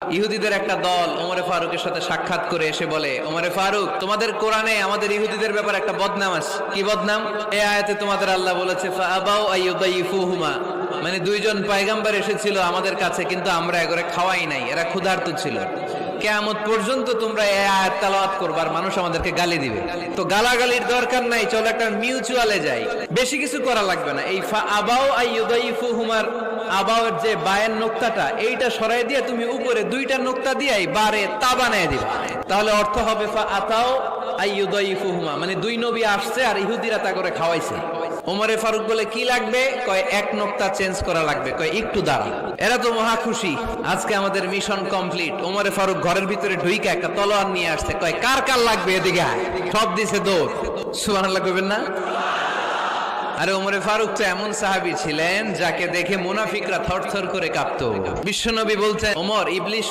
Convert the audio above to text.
ইহুদিদের একটা দল ওমরে ফারুকের সাথে সাক্ষাৎ করে এসে বলে, ওমরে ফারুক, তোমাদের কোরআনে আমাদের ইহুদিদের ব্যাপারে একটা বদনাম আছে। কি বদনাম? এই আয়াতে তোমাদের আল্লাহ বলেছে ফাআবাউ আইয়ুদাইফুহুমা, মানে দুইজন পয়গম্বর এসেছিল আমাদের কাছে, কিন্তু আমরা এগরে খাওয়াই নাই, এরা ক্ষুধার্ত ছিল। কিয়ামত পর্যন্ত তোমরা এই আয়াত তেলাওয়াত করবার, মানুষ আমাদেরকে গালি দিবে। তো গালাগালির দরকার নাই, চলো একটা মিউচুয়ালে যাই, বেশি কিছু করা লাগবে না। এই ফাআবাউ আইয়ুদাইফুহুমার আবাওয়ের যে বায়ের নোক্তাটা, এইটা সরাই দিয়ে তুমি উপরে দুইটা নোক্তা দিয়ে বারে তা বানায় দিবা, তাহলে অর্থ হবে ফাআতাও আইয়ুদাইফুহুমা, মানে দুই নবী আসছে আর ইহুদিরা তা করে খাওয়াইছে। ওমরে ফারুক বলে, কি লাগবে? কয় এক নোক্তা চেঞ্জ করা লাগবে। কয় একটু দাঁড়া। এরা তো মহা খুশি, আজকে আমাদের মিশন কমপ্লিট। ওমরে ফারুক ঘরের ভিতরে ঢুইকা একটা তলোয়ার নিয়ে আসছে। কয় কার কার লাগবে, এদিকে আয়। সব দিছে দৌড়। সুবহানাল্লাহ কইবেন না? আরে ওমরে ফারুক তো এমন সাহাবী ছিলেন যাকে দেখে মুনাফিকরা থরথর করে কাঁপতো। বিশ্বনবী বলছেন, ওমর, ইবলিস